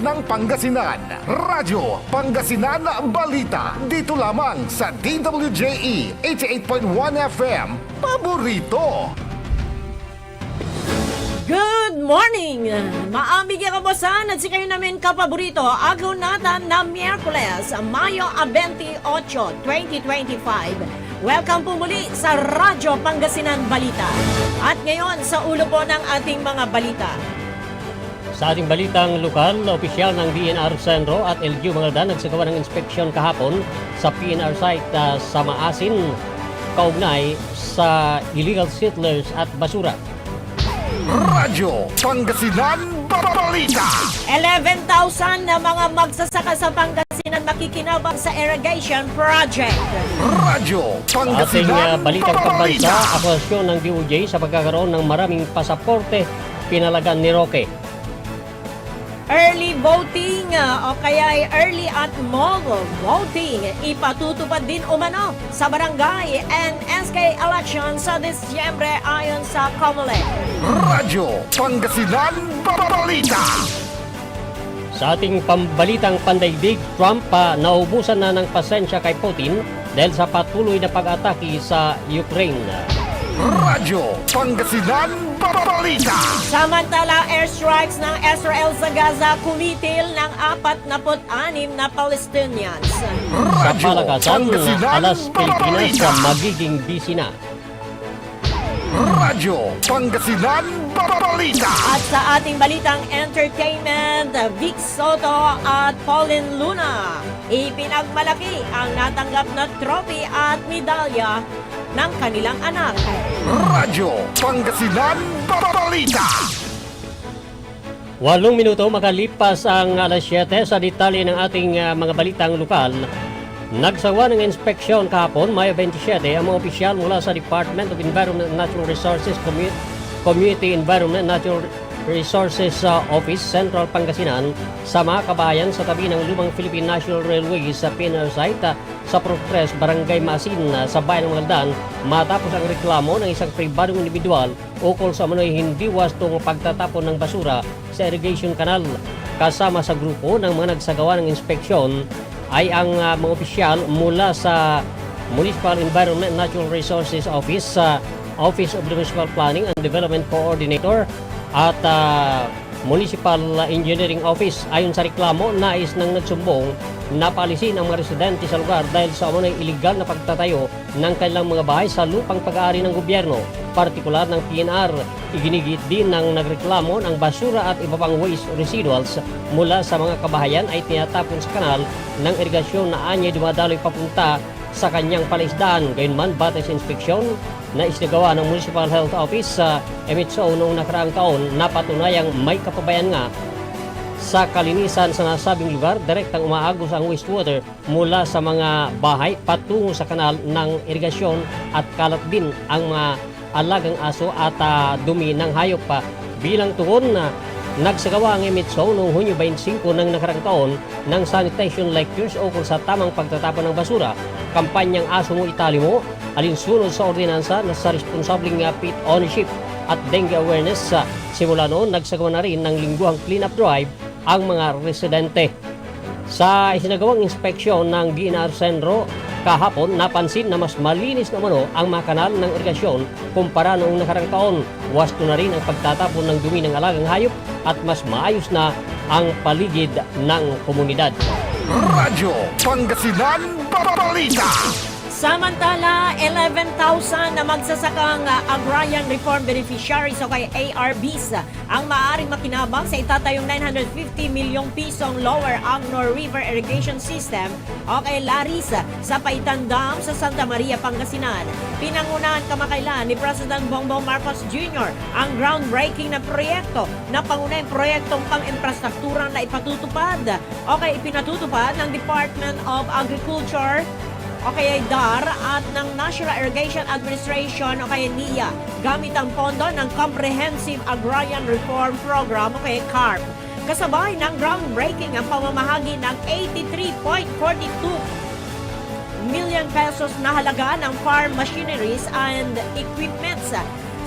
ng Pangasinan. Radyo Pangasinan Balita. Dito lamang sa DWJE 88.1 FM. Paborito. Good morning! Maaming kamusta at si kayo namin kapaborito. Agaw natin na Miyerkules, Mayo 28, 2025. Welcome po muli sa Radyo Pangasinan Balita. At ngayon sa ulo po ng ating mga balita. Sa ating balitang lokal, opisyal ng DNR Sendro at LGU Mangaldan nagsagawa ng inspeksyon kahapon sa PNR site sa Maasin, kaugnay sa illegal settlers at basura. Radyo Pangasinan Balita. 11,000 na mga magsasaka sa Pangasinan makikinabang sa irrigation project. Radyo Sa ating Pangasinan balitang pambansa, Balita. akusasyon ng DOJ sa pagkakaroon ng maraming pasaporte pinalagan ni Roque. Early voting o kaya ay early at mobile voting ipatutupad din umano sa barangay and SK election sa Disyembre ayon sa COMELEC. Radyo Pangasinan Balita. Sa ating pambalitang pandaigdig, Trump naubusan na ng pasensya kay Putin dahil sa patuloy na pag-atake sa Ukraine. Radyo Pangasinan Balita. Samantala, airstrikes ng Israel sa Gaza kumitil ng 46 na Palestinians. Sa palakasan, alas Pilipinas magiging busy na. Radyo Pangasinan Balita. At sa ating balitang entertainment, Vic Soto at Pauline Luna ipinagmalaki ang natanggap na trophy at medalya ng kanilang anak. Radyo Pangasinan Balita. 8 minuto makalipas ang alas 7 sa detalye ng ating mga balitang lokal. Nagsawa ng inspeksyon kahapon, Mayo 27, ang mga opisyal mula sa Department of Environment and Natural Resources, Community Environment and Natural Resources Office, Central Pangasinan, sa mga kabayan sa tabi ng lumang Philippine National Railway sa PNR site sa Progress, Barangay Maasin sa bayan ng Mangaldan, matapos ang reklamo ng isang pribadong individual ukol sa manoy hindi wastong pagtatapon ng basura sa irrigation canal. Kasama sa grupo ng mga nagsagawa ng inspeksyon ay ang mga opisyal mula sa Municipal Environment and Natural Resources Office, Office of the Municipal Planning and Development Coordinator at Municipal Engineering Office. Ayon sa reklamo, nais ng nagsumbong na paalisin ang mga residente sa lugar dahil sa umunay iligal na pagtatayo ng kanilang mga bahay sa lupang pag-aari ng gobyerno, partikular ng PNR. Iginigit din ng nagreklamo ng basura at iba pang waste residuals mula sa mga kabahayan ay tinatapon sa kanal ng irigasyon na anya dumadaloy papunta sa kanyang palaisdaan. Gayunman, batay sa inspeksyon na isinagawa ng Municipal Health Office sa MHO noong nakaraang taon, napatunayang may kapabayan nga sa kalinisan sa nasabing lugar. Direktang umaagos ang wastewater mula sa mga bahay patungo sa kanal ng irigasyon at kalat din ang mga alagang aso at dumi ng hayop pa. Bilang tugon na nagsagawa ang MHO noong Hunyo 25 ng nakarang taon ng sanitation lectures ukol sa tamang pagtatapon ng basura, kampanyang Aso Mo Itali Mo, alinsunod sa ordinansa na sa responsabling pet ownership at dengue awareness. Simula noon, nagsagawa na rin ng lingguhang cleanup drive ang mga residente. Sa isinagawang inspeksyon ng DNR Sendro kahapon, napansin na mas malinis na umano ang mga kanal ng irigasyon kumpara noong nakarang taon. Wasto na rin ang pagtatapon ng dumi ng alagang hayop at mas maayos na ang paligid ng komunidad. Radyo Pangasinan Balita. Samantala, 11,000 na magsasakang Agrarian Reform Beneficiaries o kay ARBs ang maaaring makinabang sa itatayong 950 milyong pisong Lower Agnor River Irrigation System o kay LARIS sa Paitan Dam sa Santa Maria, Pangasinan. Pinangunahan kamakailan ni President Bongbong Marcos Jr. ang groundbreaking na proyekto na pangunahing proyektong pang-infrastruktura na ipatutupad o kay ipinatutupad ng Department of Agriculture o kaya DAR at ng National Irrigation Administration o kaya NIA gamit ang pondo ng Comprehensive Agrarian Reform Program o kaya CARP. Kasabay ng groundbreaking ang pamamahagi ng 83.42 million pesos na halaga ng farm machineries and equipments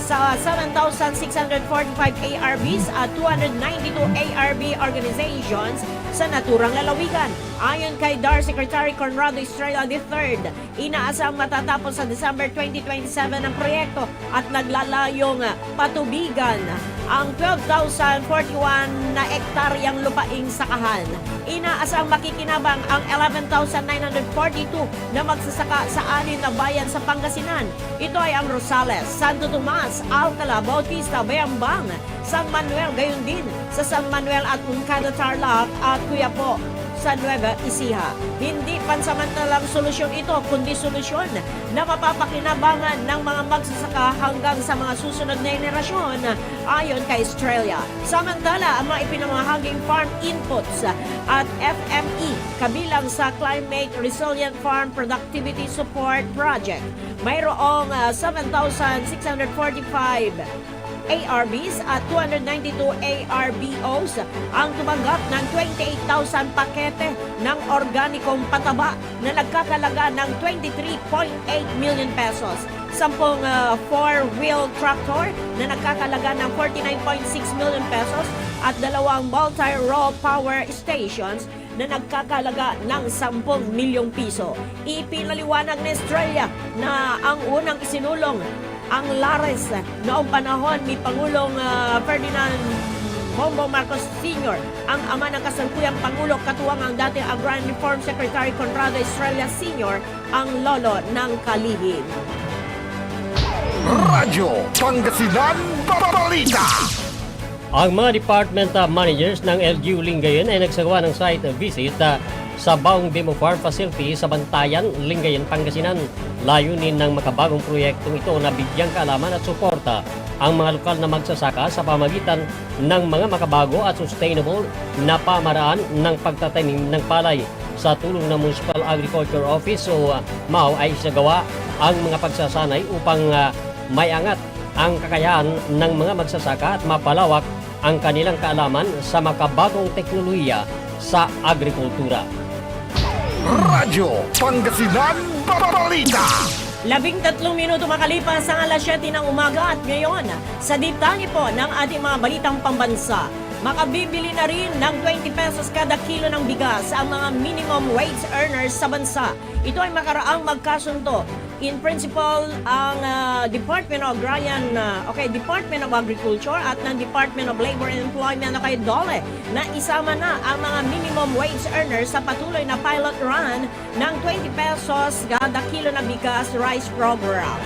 sa 7,645 ARBs at 292 ARB organizations sa naturang lalawigan. Ayon kay DAR Secretary Conrado Estrella III, inaasang matatapos sa December 2027 ang proyekto at naglalayong patubigan ang 12,041 na ektaryang lupaing sakahan. Inaasang makikinabang ang 11,942 na magsasaka sa 6 na bayan sa Pangasinan. Ito ay ang Rosales, Santo Tomas, Alcala, Bautista, Bayambang, San Manuel, gayon din sa San Manuel at Moncada, Tarlac at Quiapo sa Nueva Ecija. Hindi pansamantalang solusyon ito, kundi solusyon na mapapakinabangan ng mga magsasaka hanggang sa mga susunod na henerasyon, ayon kay Australia. Samantala, ang mga ipinamahaging farm inputs at FME kabilang sa Climate Resilient Farm Productivity Support Project, mayroong 7,645 ARBs at 292 ARBOs ang tumanggap ng 28,000 pakete ng organikong pataba na nagkakalaga ng 23.8 million pesos. 10 four-wheel tractor na nagkakalaga ng 49.6 million pesos at 2 multi-role power stations na nagkakalaga ng 10 milyong piso. Ipinaliwanag ni Australia na ang unang isinulong ang Lares noong panahon ni Pangulong Ferdinand Bongbong Marcos Sr., ang ama ng kasalukuyang Pangulo, katuwang ang dating Agrarian Reform Secretary Conrado Estrella Sr., ang lolo ng kalihim. Radyo Pangasinan Balita. Ang mga department managers ng LGU Lingayen ay nagsagawa ng site visit sa Baong Demo Farm Facility sa Bantayan, Lingayen, Pangasinan. Layunin ng makabagong proyektong ito na bigyang kaalaman at suporta ang mga lokal na magsasaka sa pamagitan ng mga makabago at sustainable na pamaraan ng pagtatanim ng palay. Sa tulong ng Municipal Agriculture Office o MAO ay isagawa ang mga pagsasanay upang maiangat ang kakayahan ng mga magsasaka at mapalawak ang kanilang kaalaman sa makabagong teknolohiya sa agrikultura. Radyo Pangasinan Balita. 13 minuto makalipas ang alas 7 ng umaga at ngayon sa detalye po ng ating mga balitang pambansa. Makabibili na rin ng 20 pesos kada kilo ng bigas ang mga minimum wage earners sa bansa. Ito ay makaraang magkasundo. In principle, ang Department of Department of Agriculture at ng Department of Labor and Employment na kay DOLE na isama na ang mga minimum wage earners sa patuloy na pilot run ng 20 pesos kada kilo na bigas rice program.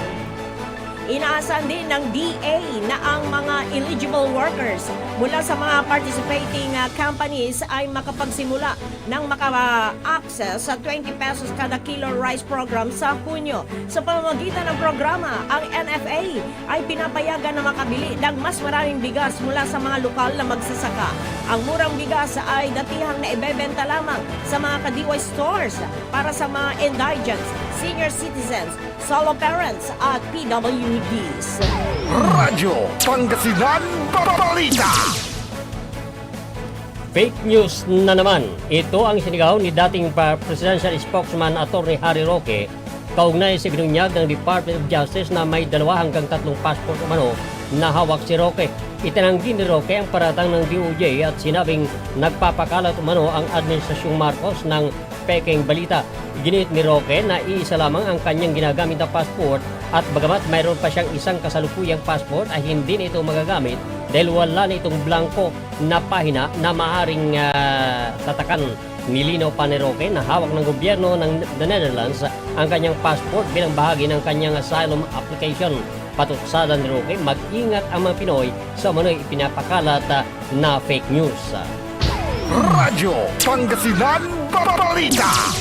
Inaasahan din ng DA na ang mga eligible workers mula sa mga participating companies ay makapagsimula ng maka-access sa 20 pesos kada kilo rice program sa Hunyo. Sa pamamagitan ng programa, ang NFA ay pinapayagan na makabili ng mas maraming bigas mula sa mga lokal na magsasaka. Ang murang bigas ay datihang na ibebenta lamang sa mga kadiwa stores para sa mga indigents, senior citizens, solo parents at PWDs. Radyo Pangasinan Balita. Fake news na naman. Ito ang sinigaw ni dating presidential spokesman Atty. Harry Roque kaugnay sa binunyag ng Department of Justice na may 2 hanggang 3 passport umano na hawak si Roque. Itinanggi ni Roque ang paratang ng DOJ at sinabing nagpapakalat umano ang Administrasyong Marcos ng peking balita. Ginit ni Roque na iisa lamang ang kanyang ginagamit na passport at bagamat mayroon pa siyang isang kasalukuyang passport ay hindi na ito magagamit dahil wala na itong blanco na pahina na maaaring tatakan. Nilinaw pa ni Roque na hawak ng gobyerno ng the Netherlands ang kanyang passport bilang bahagi ng kanyang asylum application. Patutsada ni Roque, mag-ingat ang mga Pinoy sa umano'y ipinapakalat na fake news. Radyo Pangasinan Balita.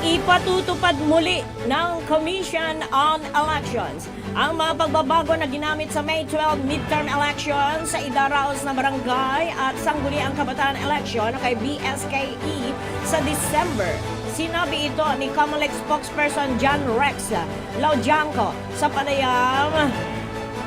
Ipatutupad muli ng Commission on Elections ang mga pagbabago na ginamit sa May 12 midterm election sa idaraos na barangay at sangguniang kabataan election kay BSKE sa December. Sinabi ito ni COMELEC spokesperson John Rex Laudianco sa panayam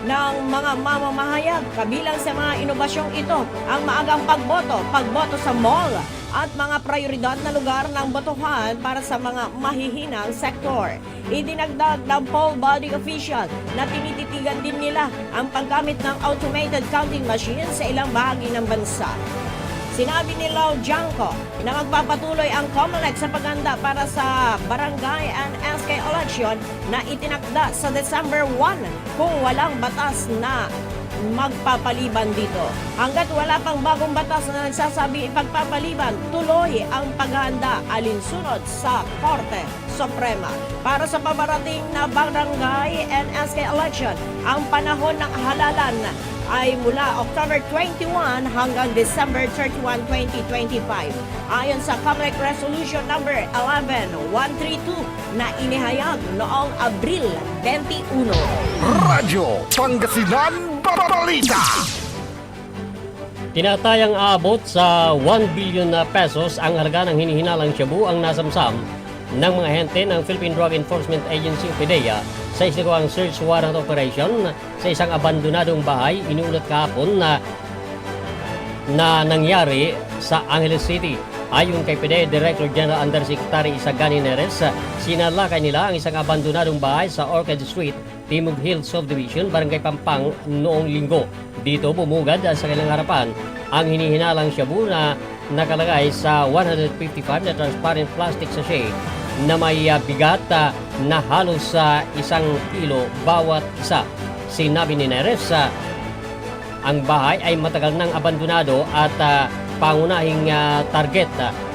ng mga mamamahayag. Kabilang sa mga inobasyong ito ang maagang pagboto sa mall at mga prioridad na lugar ng botohan para sa mga mahihinang sektor. Idinagdag ng poll body official na tinititigan din nila ang paggamit ng automated counting machines sa ilang bahagi ng bansa. Sinabi ni Lau Jiangco na magpapatuloy ang COMELEC sa paghanda para sa barangay and SK election na itinakda sa December 1 kung walang batas na magpapaliban dito. Hanggat wala pang bagong batas na nagsasabi ipagpapaliban, tuloy ang paghahanda alinsunod sa Korte Suprema. Para sa pabarating na barangay and SK election, ang panahon ng halalan ay mula October 21 hanggang December 31, 2025. Ayon sa COMELEC Resolution number 11132 na inihayag noong Abril 21. Radyo Pangasinan Balita. Tinatayang aabot sa 1 billion na pesos ang halaga ng hinihinalang shabu ang nasamsam ng mga ahente ng Philippine Drug Enforcement Agency o PDEA sa isinagawang search warrant operation sa isang abandonadong bahay inulat kahapon na nangyari sa Angeles City. Ayon kay PDEA Director General Undersecretary Isagani Neres, sinalakay nila ang isang abandonadong bahay sa Orchid Street, Timog Hills Subdivision, Barangay Pampang noong linggo. Dito bumugad sa kanilang harapan ang hinihinalang shabu na nakalagay sa 155 na transparent plastic sachet na may bigat na halos sa 1 kilo bawat isa. Sinabi ni Neres, ang bahay ay matagal nang abandonado at pangunahing target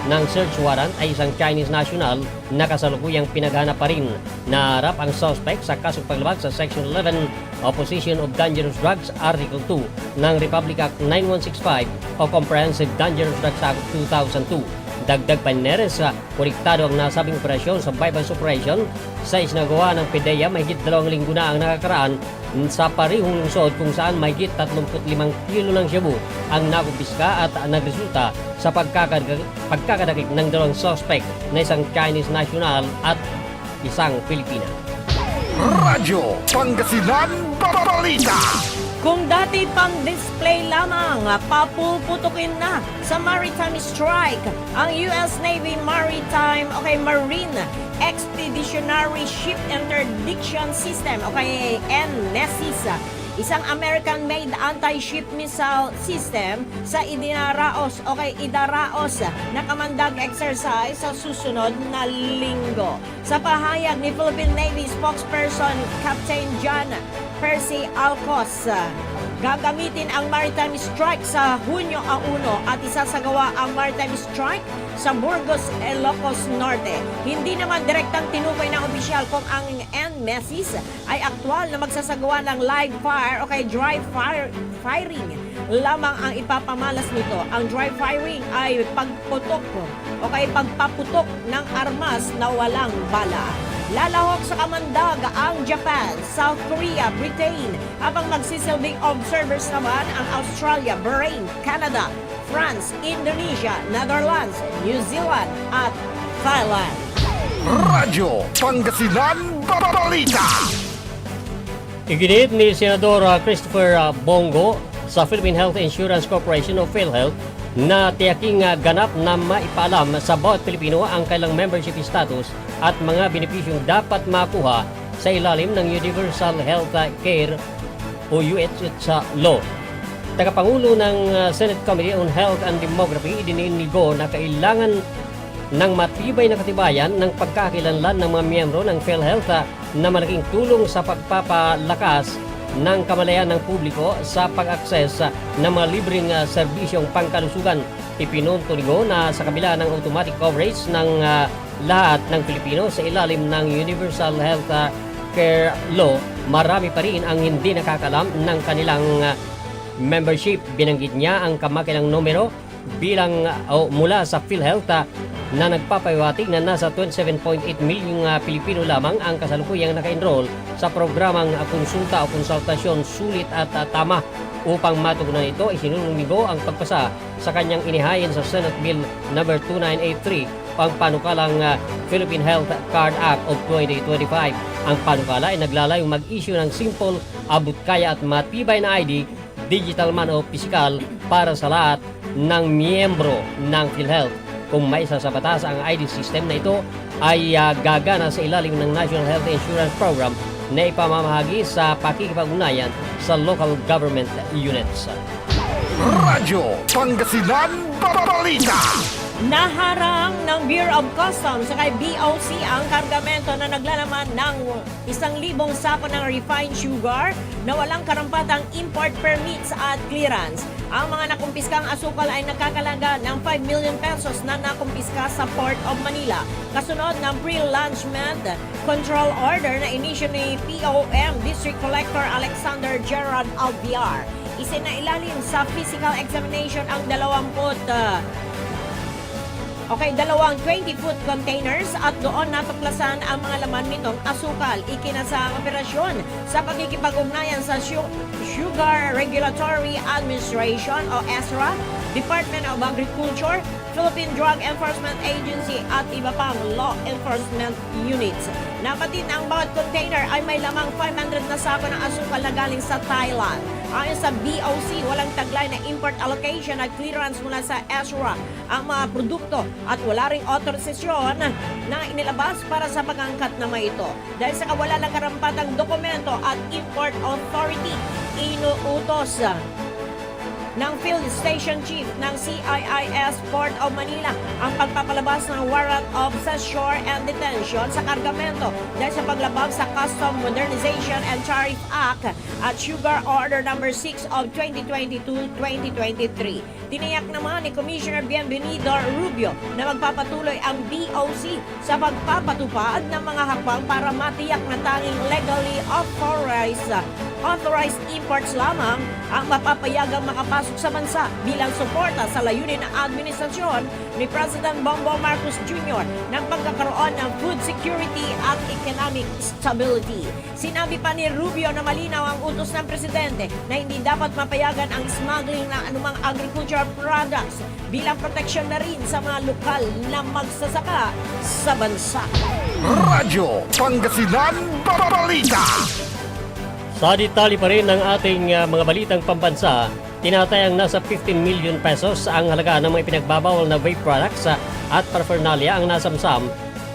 ng search warrant ay isang Chinese national na kasalukuyang pinaghanap pa rin. Naharap ang suspect sa kasong paglabag sa Section 11 Opposition of Dangerous Drugs Article 2 ng Republic Act 9165 o Comprehensive Dangerous Drugs Act 2002. Dagdag pa ni Neres, konektado ang nasabing operasyon sa bypass operation sa isinagawa ng PDEA mahigit 2 linggo na ang nakakaraan sa parihong lungsod kung saan mahigit 35 kilo ng shabu ang nakumpiska at nagresulta sa pagkakadakip ng 2 suspect na isang Chinese national at isang Pilipina. Radyo Pangasinan Balita. Kung dati pang display lamang, papuputukin na sa maritime strike ang US Navy Marine Expeditionary Ship Interdiction System o kay NESIS, isang American-made anti-ship missile system sa idaraos na kamandag exercise sa susunod na linggo. Sa pahayag ni Philippine Navy spokesperson Captain John Percy Alcos, gagamitin ang maritime strike sa Hunyo 1 at isasagawa ang maritime strike sa Burgos, Ilocos Norte. Hindi naman direktang tinukoy ng opisyal kung ang NMESIS ay aktwal na magsasagawa ng live fire o kay dry firing lamang ang ipapamalas nito. Ang dry firing ay pagputok o kay pagpaputok ng armas na walang bala. Lalahok sa kamandag ang Japan, South Korea, Britain, habang magsisilbing observers naman ang Australia, Bahrain, Canada, France, Indonesia, Netherlands, New Zealand at Thailand. Radyo Pangasinan Balita. Iginit ni Senador Christopher Bongo sa Philippine Health Insurance Corporation o PhilHealth na tiyaking ganap na maipaalam sa bawat Pilipino ang kailang membership status at mga benepisyong dapat makuha sa ilalim ng Universal Health Care o UHS law. Tagapangulo ng Senate Committee on Health and Demography idininigo na kailangan ng matibay na katibayan ng pagkakakilanlan ng mga miyembro ng PhilHealth na malaking tulong sa pagpapalakas ng kamalayan ng publiko sa pag-access ng mga libreng serbisyong pangkalusugan. Ipinuntuligo na sa kabila ng automatic coverage ng lahat ng Pilipino sa ilalim ng Universal Health Care Law, marami pa rin ang hindi nakakalam ng kanilang membership. Binanggit niya ang kamakilang numero bilang mula sa PhilHealth na nagpapahiwatig na nasa 27.8 milyong Pilipino lamang ang kasalukuyang naka-enroll sa programang konsulta o konsultasyon sulit at tama. Upang matugunan ito, isinulungigo ang pagpasa sa kanyang inihayin sa Senate Bill No. 2983 ang panukalang Philippine Health Card Act of 2025. Ang panukala ay naglalayong mag-issue ng simple, abot-kaya at matibay na ID, digital man o physical, para sa lahat ng miyembro ng PhilHealth. kung may isa sa batas ang ID system na ito ay gagana sa ilalim ng National Health Insurance Program na ipamamahagi sa pakikipag-ugnayan sa local government units. Radyo Pangasinan Balita. Naharang ng Bureau of Customs sa BOC ang kargamento na naglalaman ng 1,000 sako ng refined sugar na walang karampatang import permits at clearance. Ang mga nakumpiskang asukal ay nagkakalaga ng 5 million pesos na nakumpiska sa Port of Manila. Kasunod ng pre-launchment control order na inisyo ni POM District Collector Alexander Gerard Albiar. Isinailalim sa physical examination ang 20 20-foot containers at doon natuklasan ang mga laman nitong asukal. Ikinasa ang operasyon sa pagkikipag-ugnayan sa Sugar Regulatory Administration o ESRA, Department of Agriculture, Philippine Drug Enforcement Agency at iba pang law enforcement units. Napatin ang bawat container ay may lamang 500 na sako ng asukal na galing sa Thailand. Ayon sa BOC, walang taglay na import allocation at clearance mula sa ESRA ang mga produkto at wala ring autorisasyon na inilabas para sa pag-angkat na may ito. Dahil sa kawalan ng karampatang dokumento at import authority, inuutos ng Field Station Chief ng CIIS Port of Manila ang pagpapalabas ng warrant of seizure and detention sa kargamento dahil sa paglabag sa Custom Modernization and Tariff Act at Sugar Order No. 6 of 2022-2023. Tiniyak naman ni Commissioner Bienvenido Rubio na magpapatuloy ang BOC sa pagpapatupad ng mga hakbang para matiyak na tanging legally authorized imports lamang ang mapapayagang makapasok sa bansa bilang suporta sa layunin ng administrasyon ni President Bongbong Marcos Jr. ng pagkakaroon ng food security at economic stability. Sinabi pa ni Rubio na malinaw ang utos ng Presidente na hindi dapat mapayagan ang smuggling ng anumang agricultural products bilang proteksyon na rin sa mga lokal na magsasaka sa bansa. Radyo Pangasinan Balita. Sa detalye pa rin ng ating mga balitang pambansa, tinatayang nasa 15 million pesos ang halaga ng mga pinagbabawal na vape products at paraphernalia ang nasamsam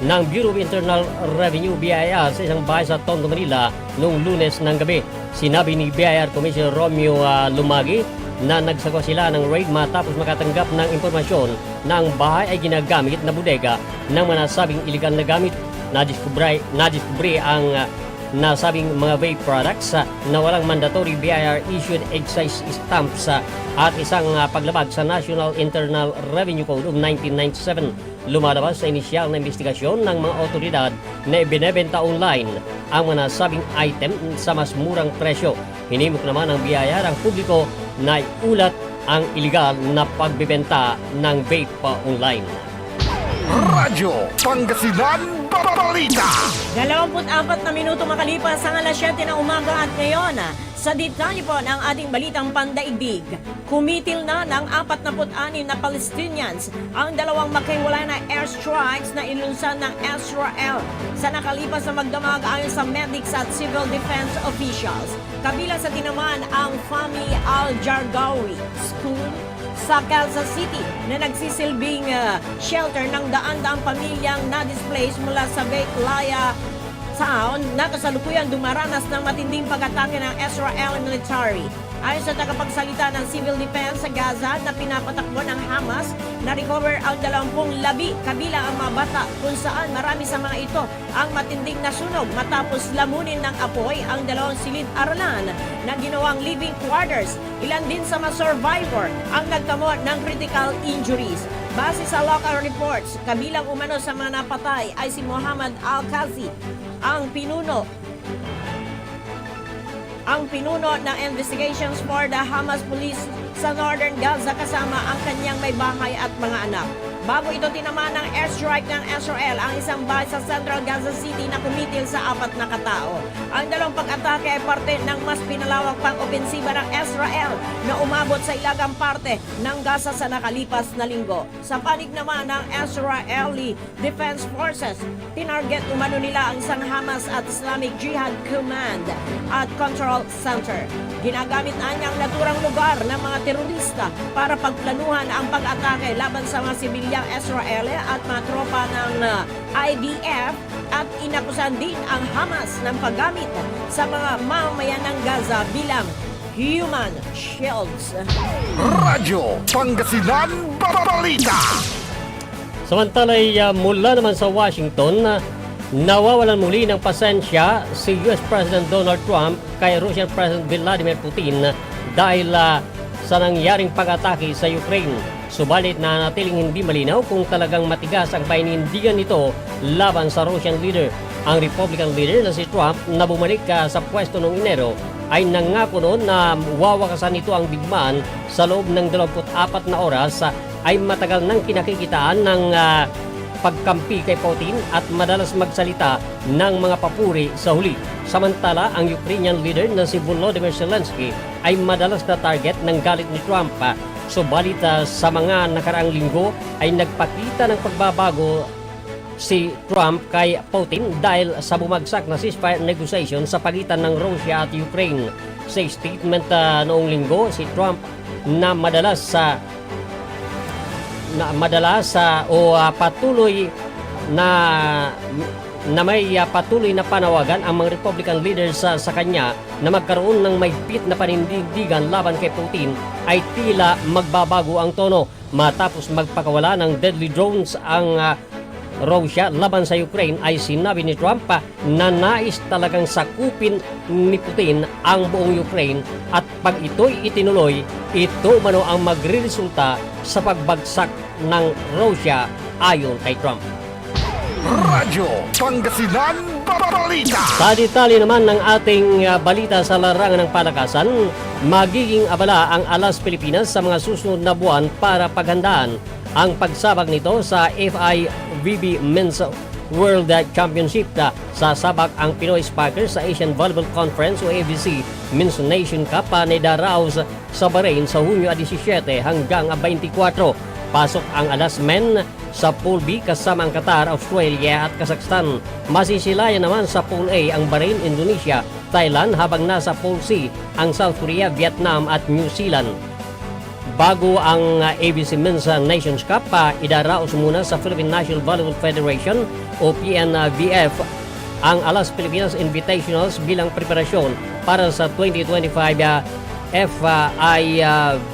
ng Bureau of Internal Revenue BIR sa isang bahay sa Tondo, Manila noong Lunes ng gabi. Sinabi ni BIR Commissioner Romeo Lumagi na nagsagawa sila ng raid matapos makatanggap ng impormasyon na ang bahay ay ginagamit na bodega ng mga nasabing iligal na gamit. Nadiskubre ang nasabing mga vape products na walang mandatory BIR-issued excise stamps at isang paglabag sa National Internal Revenue Code of 1997. Lumalabas sa inisyal na investigasyon ng mga otoridad na ibinebenta online ang mga nasabing item sa mas murang presyo. Hinimok naman ng BIR ang publiko na iulat ang iligal na pagbebenta ng vape online. Radyo Pangasinan Balita. 24 na minuto makalipas ang alas 7 ng umaga at ngayon, sa detalye po ng ating balitang pandaigdig, kumitil na ng 46 na Palestinians ang dalawang magkahiwalay na airstrikes na inlunsan ng Israel sa nakalipas na magdamag ayon sa medics at civil defense officials. Kabilang sa tinamaan ang Fahmy Al-Jargawi School sa Gaza City na nagsisilbing shelter ng daan-daang pamilyang na-displaced mula sa Beit Lahiya town na kasalukuyan dumaranas ng matinding pag-atake ng Israel military. Ayon sa tagapagsalita ng Civil Defense sa Gaza na pinapatakbo ng Hamas, na-recover ang 20 labi kabilang ang mga bata kung saan marami sa mga ito ang matinding nasunog matapos lamunin ng apoy ang dalawang silid-aralan na ginawang living quarters. Ilan din sa mga survivor ang nagtamo ng critical injuries. Base sa local reports, kabilang umano sa mga napatay ay si Muhammad Al-Qazi, ang pinuno ng investigations for the Hamas police sa Northern Gaza kasama ang kanyang may bahay at mga anak. Bago ito tinamaan ng airstrike ng Israel ang isang bahay sa Central Gaza City na kumitil sa 4 na katao. Ang dalawang pag-atake ay parte ng mas pinalawak pang opensiba ng Israel na umabot sa ilagang parte ng Gaza sa nakalipas na linggo. Sa panig naman ng Israeli Defense Forces, tinarget umano nila ang isang Hamas at Islamic Jihad Command at Control Center. Ginagamit na niyang naturang lugar ng mga terorista para pagplanuhan ang pag-atake laban sa mga sibilyan pamilyang Israel at mga tropa ng IDF at inakusan din ang Hamas ng paggamit sa mga mamamayan ng Gaza bilang human shields. Radyo Pangasinan Balita. Samantalay mula naman sa Washington, nawawalan muli ng pasensya si US President Donald Trump kay Russian President Vladimir Putin dahil sa nangyaring pag-atake sa Ukraine. Subalit na natiling hindi malinaw kung talagang matigas ang paninindigan nito laban sa Russian leader. Ang Republican leader na si Trump na bumalik sa pwesto noong Enero ay nangako noon na wawakasan nito ang digmaan sa loob ng 24 na oras ay matagal nang kinakikitaan ng pagkampi kay Putin at madalas magsalita ng mga papuri sa huli. Samantala, ang Ukrainian leader na si Volodymyr Zelensky ay madalas na target ng galit ni Trump. Subalit sa mga nakaraang linggo ay nagpakita ng pagbabago si Trump kay Putin dahil sa bumagsak na ceasefire negotiation sa pagitan ng Russia at Ukraine. Sa statement noong linggo, si Trump na patuloy na panawagan ang mga Republican leaders sa kanya na magkaroon ng mahigpit na panindigan laban kay Putin ay tila magbabago ang tono matapos magpakawala ng deadly drones ang Russia laban sa Ukraine. Ay sinabi ni Trump na nais talagang sakupin ni Putin ang buong Ukraine at pag ito'y itinuloy, ito mano ang magreresulta sa pagbagsak ng Russia ayon kay Trump. Radyo Pangasinan Balita. Sa detalye naman ng ating balita sa larangan ng palakasan, magiging abala ang Alas Pilipinas sa mga susunod na buwan para paghandaan ang pagsabak nito sa FIVB Men's World Championship. Sasabak ang Pinoy Sparkers sa Asian Volleyball Conference o ABC Men's Nation Cup na idaraos sa Bahrain sa Hunyo 17 hanggang 24. Pasok ang Alas Men sa Pool B kasama ang Qatar, Australia at Kazakhstan. Masisilayan naman sa Pool A ang Bahrain, Indonesia, Thailand habang nasa Pool C ang South Korea, Vietnam at New Zealand. Bago ang ABC Men's Nations Cup, idaraos muna sa Philippine National Volleyball Federation o PNVF ang Alas Pilipinas Invitationals bilang preparasyon para sa 2025 FIVB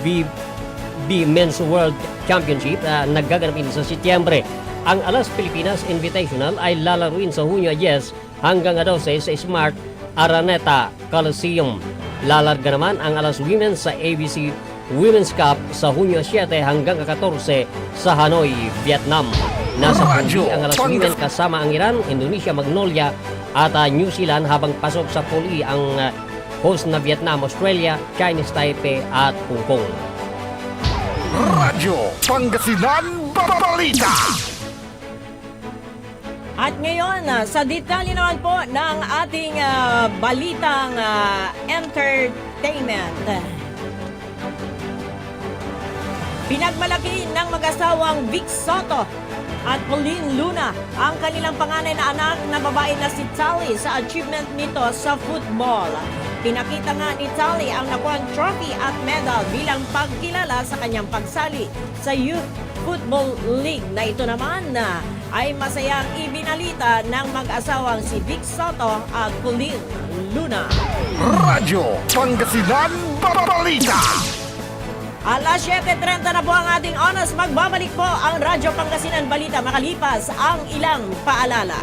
Men's World Championship na gaganapin sa Setyembre. Ang Alas Pilipinas Invitational ay lalaruin sa Hunyo 10 hanggang 12 sa Smart Araneta Coliseum. Lalarga naman ang Alas Women's sa ABC Women's Cup sa Hunyo 7 hanggang 14 sa Hanoi, Vietnam. Nasa Pool B ang Alas Women kasama ang Iran, Indonesia, Magnolia at New Zealand habang pasok sa Pool E ang host na Vietnam, Australia, Chinese Taipei at Hong Kong. Radyo Pangasinan Balita. At ngayon, sa detalye naman po ng ating balitang entertainment. Pinagmalaki ng mag-asawang Vic Soto at Pauline Luna ang kanilang panganay na anak na babae na si Tali sa achievement nito sa football. Pinakita nga ni Tali ang nakuhang trophy at medal bilang pagkilala sa kanyang pagsali sa Youth Football League na ito naman ay masayang ibinalita ng mag-asawang si Vic Soto at Pauline Luna. Radyo Pangasinan Balita. Alas 7:30 na po ang ating oras. Magbabalik po ang Radyo Pangasinan Balita makalipas ang ilang paalala.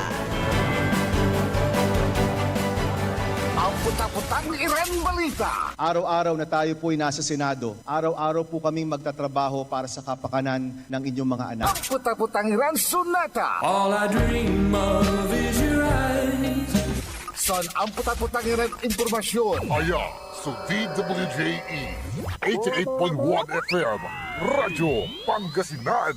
Ang puta-putang Iran Balita. Araw-araw na tayo po'y nasa Senado. Araw-araw po kaming magtatrabaho para sa kapakanan ng inyong mga anak. Ang puta-putang Iran Sunata. All I dream of is your eyes. Son, ang puta-putang Iran Impormasyon. Aya sa DWJE 88.1 FM Radyo Pangasinan.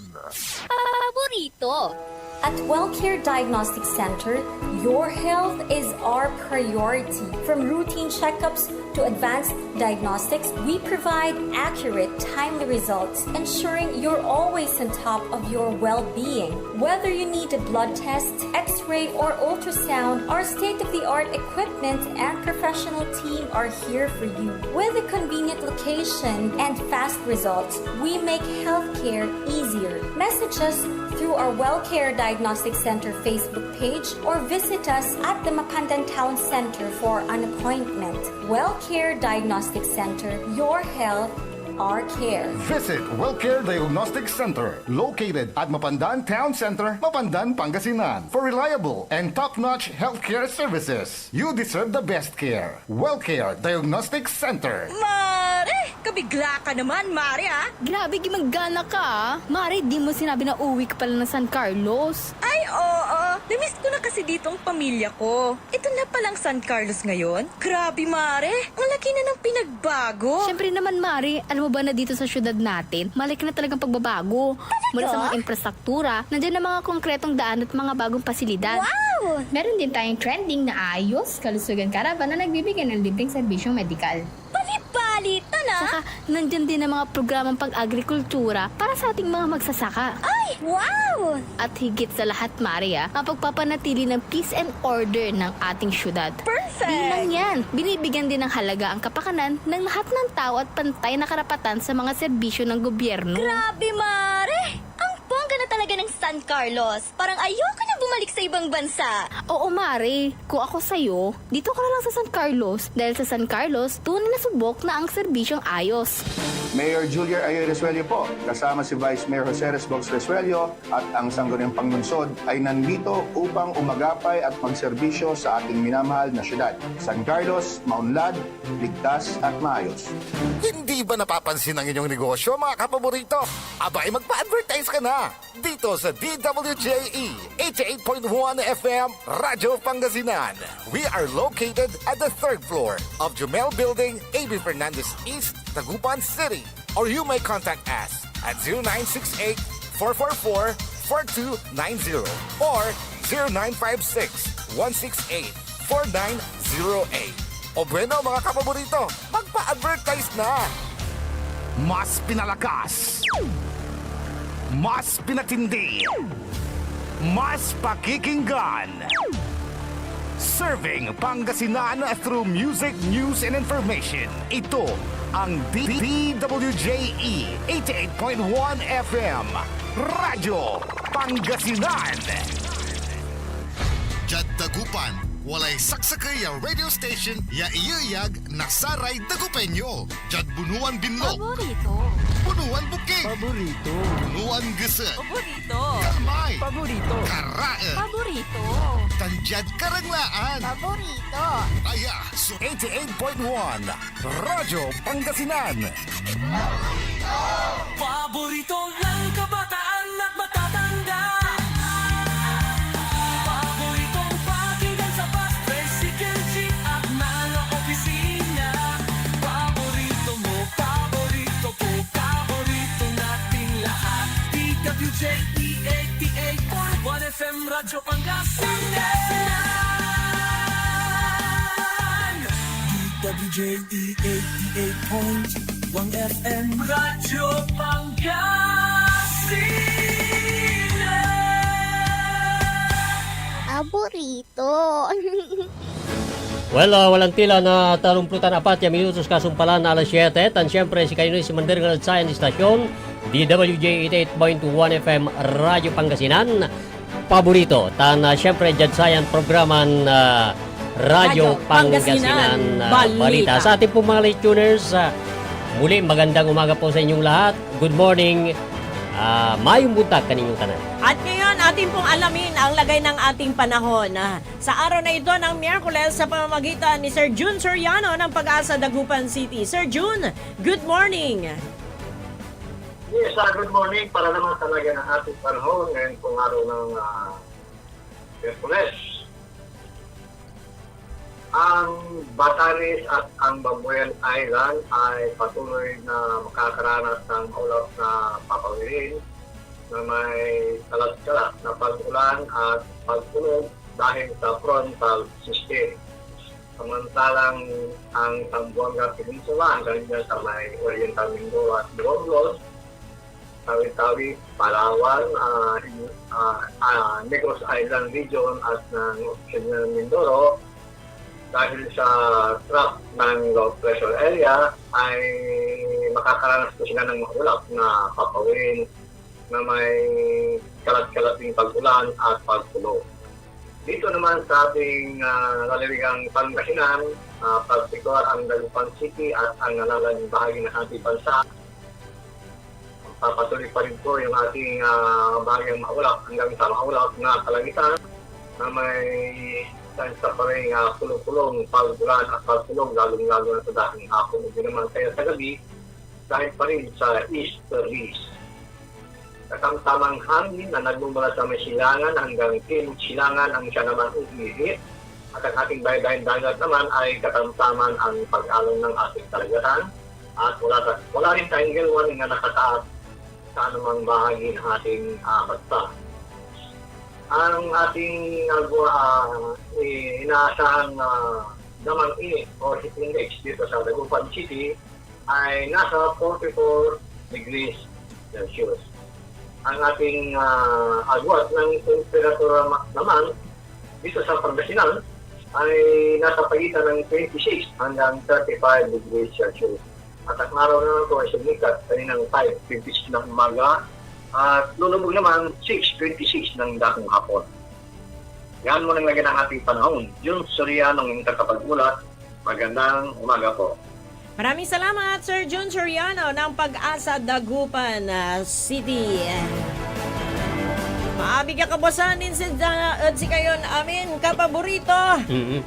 Paborito. At WellCare Diagnostic Center, your health is our priority. From routine checkups to advanced diagnostics, we provide accurate, timely results, ensuring you're always on top of your well-being. Whether you need a blood test, X-ray, X-ray or ultrasound, our state-of-the-art equipment and professional team are here for you. With a convenient location and fast results, we make healthcare easier. Message us through our WellCare Diagnostic Center Facebook page or visit us at the Mapandan Town Center for an appointment. WellCare Diagnostic Center, your health, our care. Visit WellCare Diagnostic Center, located at Mapandan Town Center, Mapandan, Pangasinan, for reliable and top-notch healthcare services. You deserve the best care. WellCare Diagnostic Center. Mare! Kabigla ka naman, Mare, ah! Grabe, gimaggana ka, ah. Mare, di mo sinabi na uwi ka pala ng San Carlos. Ay, oo. Namiss ko na kasi ditong pamilya ko. Ito na palang San Carlos ngayon. Grabe, Mare. Ang laki na ng pinagbago. Siyempre naman, Mare, alam mo ba na dito sa syudad natin, malaki na talagang pagbabago. Mula sa mga infrastruktura, nandiyan na mga konkretong daan at mga bagong pasilidad. Wow! Meron din tayong trending na ayos, kalusugan caravan na nagbibigay ng libreng serbisyong medikal. Balita na! Saka, nandyan din ang mga programang pag-agrikultura para sa ating mga magsasaka. Ay, wow! At higit sa lahat, Maria, ang pagpapanatili ng peace and order ng ating syudad. Perfect! Di lang yan, binibigyan din ng halaga ang kapakanan ng lahat ng tao at pantay na karapatan sa mga serbisyo ng gobyerno. Grabe, Mare! Ang bongga na talaga ng San Carlos. Parang ayoko na bumalik sa ibang bansa. Oo, Mare. Kung ako sa'yo, dito ka na lang sa San Carlos. Dahil sa San Carlos, tunay na subok na ang serbisyong ayos. Mayor Julia Ayoy Resuello po, kasama si Vice Mayor Jose Resbox Resuello at ang Sangguniang Panglungsod ay nandito upang umagapay at magserbisyo sa ating minamahal na syudad. San Carlos, maunlad, ligtas at maayos. Hindi ba napapansin ang inyong negosyo, mga kapaborito? Abay, magpa-advertise ka na dito sa DWJE 88.1 FM Radyo Pangasinan. We are located at the 3rd floor of Jumel Building, A.B. Fernandez East, Tagupan City. Or you may contact us at 0968-444-4290 or 0956-168-4908. O bueno, mga kapaborito, magpa-advertise na! Mas pinalakas, mas pinatindi, mas pakikinggan. Serving Pangasinan through music, news, and information. Ito ang DWJE 88.1 FM Radyo Pangasinan. Jad Dagupan, walay saksakay ang radio station ya iyayag nasaray Dagupenyo. Jad Bunuan Binlog. Paborito. Bunuan Bukid. Paborito. Bunuan Gese. Paborito. Kalmay. Paborito. Karae. Paborito. Tanjad Karanglaan. Paborito. Aya, so 88.1 Radyo Pangasinan. Paborito ng kabataan at matatanda. Paboritong pakinggan sa bus, tricycle, jeep at mga opisina. Paborito mo, paborito ko, paborito nating lahat. DWJE 88.1 FM Radyo Pangasinan. DWJE 88.1 FM Radyo Pangasinan. Paborito. Well, walang tila na talumplutan apat ya minutos kasumpalan na alas 7. Tan siyempre si kayo si Mandirgal Sayan di Stasyon, DWJ 88.1 FM Radyo Pangasinan. Paborito. Tan siyempre Jad Sayan programan Radyo Pangasinan Balita. Sa ating pong mga late tuners, muli magandang umaga po sa inyong lahat. Good morning. Mayong buntag kaninyong tanan. At ngayon, atin pong alamin ang lagay ng ating panahon. Sa araw na ito ng Miyerkules sa pamamagitan ni Sir June Soriano ng Pag-asa Dagupan City. Sir June, good morning. Yes, good morning. Para naman talaga ng ating panahon ngayon pong araw ng Miyerkules. Ang Batanes at ang Babuyan Island ay patuloy na makakaranas ng maulap na papawirin na may kalat-kalat na pag-ulan at pag-unog dahil sa frontal system. Samantalang ang Zamboanga Peninsula hanggang dyan sa may Oriental Mindoro at Bacolod Tawi-Tawi, Palawan, Negros Island Region at ng Occidental Mindoro. Dahil sa trough ng low pressure area ay makakaranas po sila ng maulap na papawin na may kalat-kalating pag-ulan at pagtulo. Dito naman sa ating lalawigang Pangasinan, partikular ang Dagupan City at ang nalalang bahagi ng ating bansa. Papatuloy pa rin po yung ating bahagyang maulap hanggang sa maulap na kalangitan na may sa parang kulong-kulong, pag-ulan at pagtulong, lalong-lalo na sa dahil hapon. Hindi naman kaya sa gabi, dahil pa rin sa easterlies. Katamtamang hangin na nagmumula sa may silangan hanggang timog silangan ang siya naman umihit. At ang ating baybayin dagat naman ay katamtaman ang pag-alon ng ating kalagatan. At wala rin tayong gilwan na nakataas sa anumang bahagi ng ating bansa. Ang ating inaasahan damang init o heat index dito sa Dagupan City ay nasa 44 degrees Celsius. Ang ating agwat ng temperatura naman dito sa Pangasinan ay nasa pagitan ng 26 hanggang 35 degrees Celsius. At ang araw na ito ay sumikat kaninang 5:56 ng umaga at lulubog naman 6:26 ng dakong hapon. Yan mo nang lagyan ng ating panahon. Jun Soriano ng kakapag-ulat. Magandang umaga po. Maraming salamat, Sir Jun Soriano ng Pag-asa Dagupan City. Maabi ka kabosan din si kayon amin kapaborito.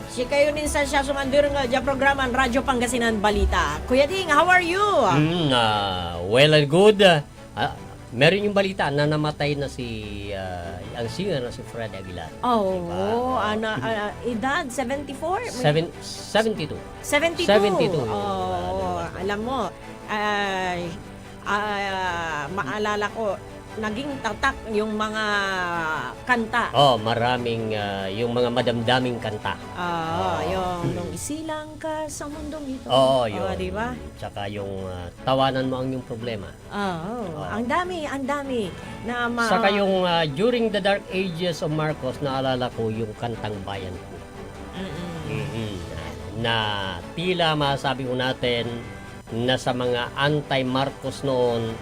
Si kayo din sa siya sumandur nga dyan programan Radyo Pangasinan Balita. Kuya Ding, how are you? Well and good. Meron yung balita na namatay na si ang singer na si Fred Aguilar. Oh, diba? Edad 74? 72. 72. Oh, alam mo, maalala ko, naging tatak yung mga kanta. Maraming yung mga madamdaming kanta. Yung nung isilang ka sa mundong ito. Yun. Di ba? Tsaka yung tawanan mo ang yung problema. Ang dami na Saka yung during the dark ages of Marcos, naalala ko yung kantang Bayan Ko. Na tila masabi ko natin na sa mga anti-Marcos noon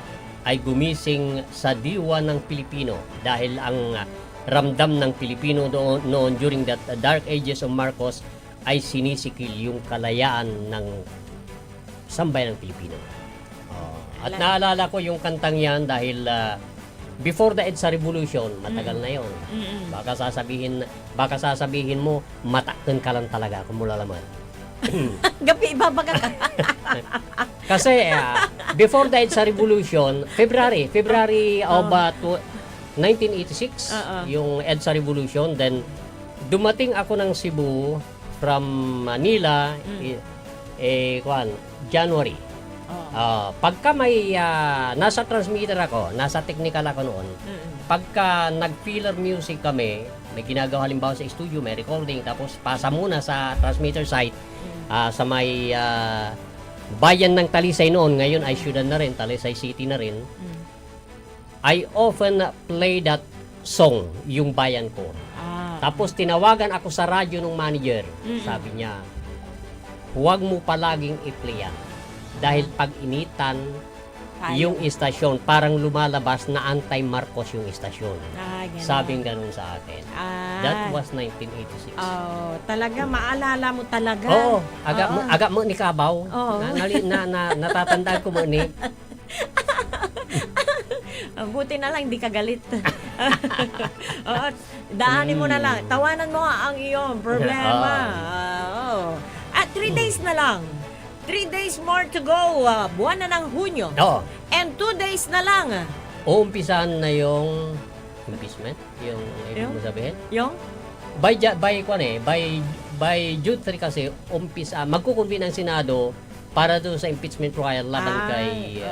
ay gumising sa diwa ng Pilipino dahil ang ramdam ng Pilipino noon during that dark ages of Marcos ay sinisikil yung kalayaan ng sambayan ng Pilipino. At naalala ko yung kantang yan dahil before the EDSA Revolution, matagal na yon. Baka sasabihin mo, matakan ka lang talaga kung mula laman. Gabi, ibabaga ka. Kasi before the EDSA Revolution, February of 1986, yung EDSA Revolution, then dumating ako ng Cebu from Manila, January. Pagka may nasa transmitter ako, nasa technical ako noon, pagka nag-filler music kami, may ginagawa halimbawa sa studio, may recording, tapos pasa muna sa transmitter site, sa may bayan ng Talisay noon, ngayon ay syudad na rin, Talisay City na rin. I often play that song, yung Bayan Ko. Tapos tinawagan ako sa radyo ng manager. Sabi niya, huwag mo palaging i-play yan. Dahil pag initan yung istasyon, parang lumalabas na anti-Marcos yung istasyon. Sabing ganun sa akin. That was 1986. Talaga, maalala mo talaga. Aga mo ni Kabaw. Natatandaan ko mo ni. Buti na lang, hindi ka galit. Daanin mo na lang. Tawanan mo ang iyong problema. At 3 days na lang. 3 days more to go. Buwan na ng Hunyo. And 2 days na lang. Umpisahan na yung impeachment? Yung ibig mo sabihin? Yung? By June 3 kasi, magkukumbin ang Senado para doon sa impeachment trial laban kay...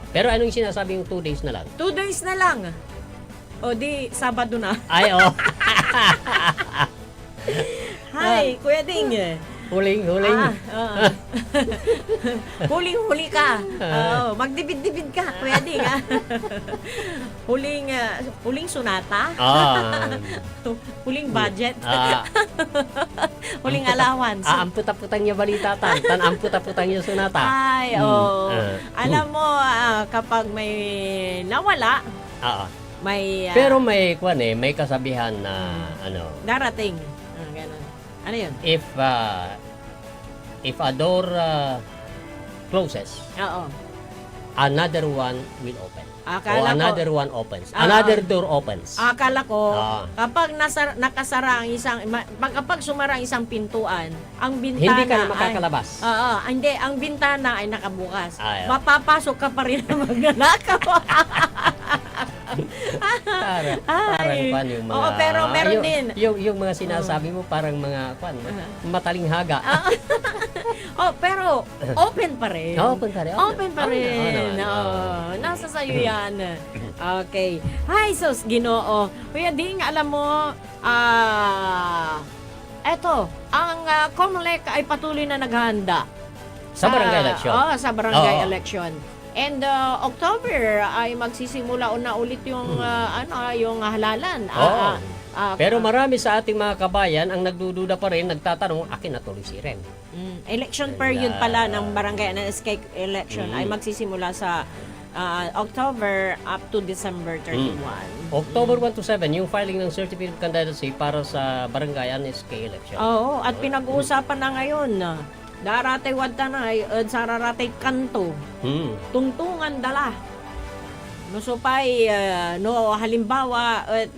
Pero anong sinasabi yung 2 days na lang? 2 days na lang. O di, Sabado na. Ay, Hi, Kuya Ding. Huling. Huling-huli ka. Magdibid-dibid ka, Kuya Ding. Huling sunata. Huling budget. Huling allowance. Amput-aputang niya balita tan amput-aputang niya sunata. Ay, alam mo, kapag may nawala, may pero may may kasabihan na darating. Ganun. Ano 'yun? If a door closes, another one will open. Another one opens. Another door opens. Akala ko, kapag nakasara ang kapag sumara ang isang pintuan, ang bintana hindi ka na makakalabas. Hindi, ang bintana ay nakabukas. Mapapasok ka pa rin na magnanakaw. Parang kwan yung mga... pero meron din. Yung mga sinasabi mo, parang mga kwan, matalinghaga. Pero open pa rin. Open pa rin. Nasa sayo yan. Okay. Hi, sus, Ginoo. Kuya Ding, alam mo, eto, ang COMELEC ay patuloy na naghahanda. Sa barangay election. Sa barangay election. And October ay magsisimula na ulit yung yung halalan. Pero marami sa ating mga kabayan ang nagdududa pa rin, nagtatanong, akin na tuloy si Ren. Election period pala ng barangay NSK election ay magsisimula sa October up to December 31. October 1 to 7, yung filing ng certificate of candidacy para sa barangay NSK election. Oo, at pinag-uusapan na ngayon daratay wadta na ay sararatay kanto. Tungtungan dala. No supay halimbawa at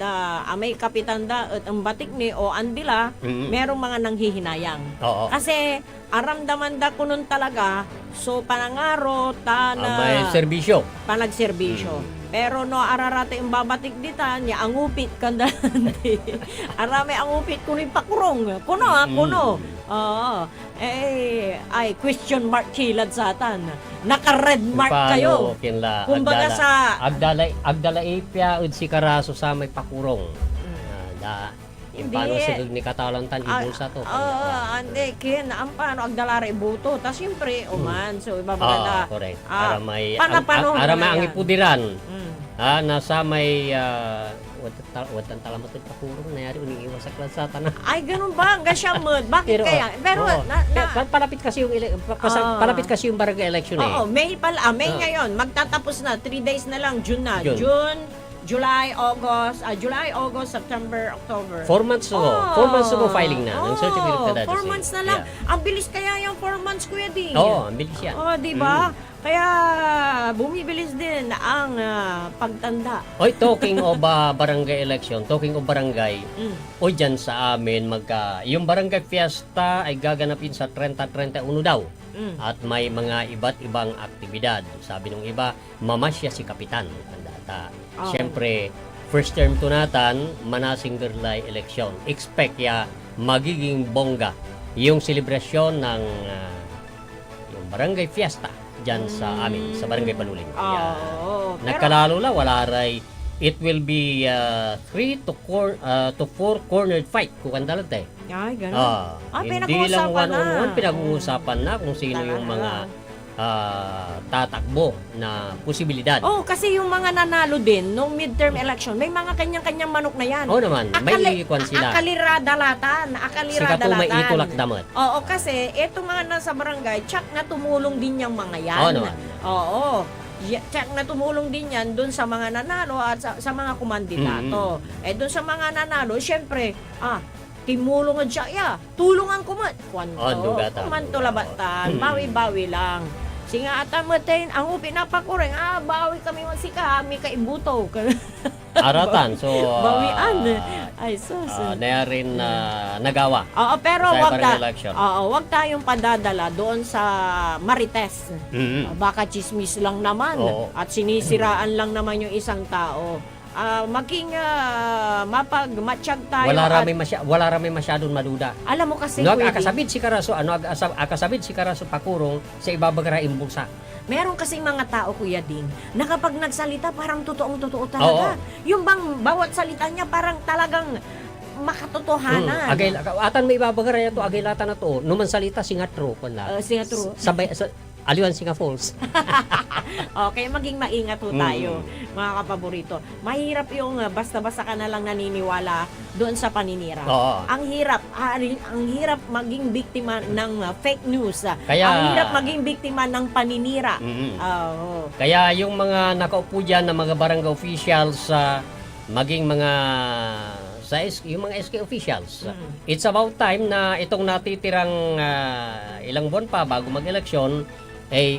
amay kapitanda at ang batik ni o andila merong mga nanghihinayang. Kasi aramdaman da kunon talaga so panangaro may serbisyo. Panagserbisyo. Pero no ararate ang babatik dita niya ang upit kanda. Arame ang upit kuno pakurong. Kuno. Ay question mark kilad satan. Naka-red mark kayo. Kumbaga sa Agdala ipya ud si Karaso sa may pakurong. Paano sigug ni katalantan ibulsa to. Ande kin ang paano agdala ra ibuto. Tas siyempre so iba maganda. Correct. Para may ang ipudiran. Nasa may watan talamat at pakurong nangyari uniiwas sa klasata na. Ay ganun ba? Hanggang siya mood. Bakit kaya? Pero palapit kasi yung barangay election May ngayon magtatapos na 3 days na lang June na. July, August, September, October. 4 months ago filing na ng certificate of candidacy. 4 months na lang. Ang bilis kaya yung 4 months, Kuya Ding. Ang bilis yan. Di ba? Kaya bumibilis din ang pagtanda. Talking of barangay election, talking of barangay, dyan sa amin, yung barangay fiesta ay gaganapin sa 30-31 daw. At may mga iba't ibang aktibidad. Sabi nung iba, mamasya si Kapitan. Siyempre, first term to natan, manasing gerlay election. Expect magiging bongga yung selebrasyon ng yung barangay fiesta dyan sa amin, sa barangay Baluling. Nagkalalo la, wala ray. It will be 3 to 4 cornered fight kung kandalat Ay, gano'n. Hindi lang one-on-one, pinag-uusapan na kung sino yung mga tatakbo na posibilidad. Kasi yung mga nanalo din nung midterm election, may mga kanyang-kanyang manok na yan. Naman, may ikon sila. Akalirada-latan. May itulak damat. Kasi itong mga nasa barangay, tsak na tumulong din yung mga yan. Naman. Tsak na tumulong din yan dun sa mga nanalo at sa mga kumandidato. Dun sa mga nanalo, syempre, timulong siya, tulungan kumat. Kumanto labatan, bawi-bawi lang. Singa atamatin, ang pinapakureng, bawi kami magsika, may kaibuto. Aratan, so... Bawian. Ay, sus. Na rin nagawa. Pero wag tayong padadala doon sa Marites. Baka chismis lang naman. At sinisiraan lang naman yung isang tao. Maging mapagmatsyag tayo. Wala rami masyadong maduda. Alam mo kasi akasabid si Karaso pakurong sa ibabagara imbulsa. Meron kasing mga tao, Kuya Ding, na kapag nagsalita parang totoong-totoo talaga. Yung bang bawat salita niya parang talagang makatotohanan. Agay atan may ibabagar ya to agay lata na to. Numan salita singatro kun la. Singatro. Sabay sa Aliwan Singa Falls. Okay, maging maingat ho tayo, mga kapaborito. Mahirap yung basta-basta ka na lang naniniwala doon sa paninira. Oo. Ang hirap maging biktima ng fake news. Kaya- ang hirap maging biktima ng paninira. Oo. Kaya yung mga nakaupo dyan na mga barangay officials, maging mga yung mga SK officials, it's about time na itong natitirang ilang buwan pa bago mag-eleksyon,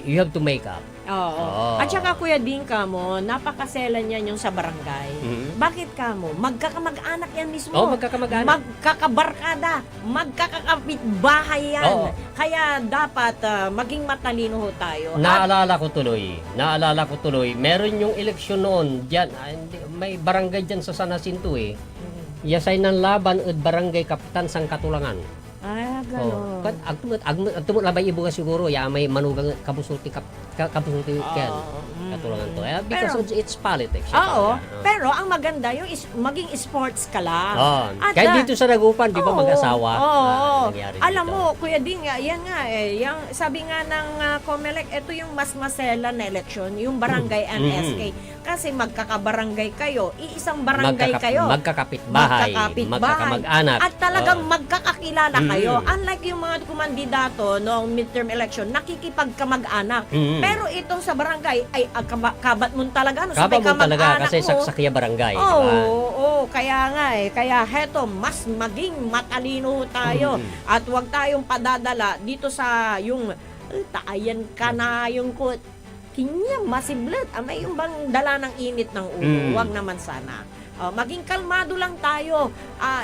you have to make up. Oo. At saka Kuya Ding ka mo, napakaselan yan yung sa barangay. Bakit ka mo? Magkakamag-anak yan mismo. Magkakamag-anak. Magkakabarkada. Magkakapitbahay yan. Oo. Kaya dapat maging matalino ho tayo. Naalala ko tuloy, meron yung eleksyon noon, dyan, may barangay dyan sa San Jacinto Yasay ng laban at barangay kapitan sang Katulangan. Gano'n. Agtumot labay ibu ka siguro, may manugang kabusulti yan. Katulangan to. Because it's politics. Oo. Pero ang maganda yung maging sports ka lang. Kahit dito sa Dagupan, di ba mag-asawa? Nangyari Alam dito. mo, Kuya Ding, yan nga yung, sabi nga ng COMELEC, ito yung mas masela na eleksyon, yung barangay and SK. Kasi magkakabarangay kayo, iisang barangay kayo. Magkakapitbahay, magkakamag-anak. At talagang magkakakilala kayo. Unlike yung mga kumandidato noong midterm election, nakikipagkamag-anak. Pero itong sa barangay, ay kabat mo talaga. Kabat mo talaga kasi saksakya barangay. Oo, kaya nga Kaya heto, mas maging matalino tayo. At huwag tayong padadala dito sa yung taayan ka na yung kinya masiblet. May yung bang dala ng init ng ulo. Huwag naman sana. Maging kalmado lang tayo.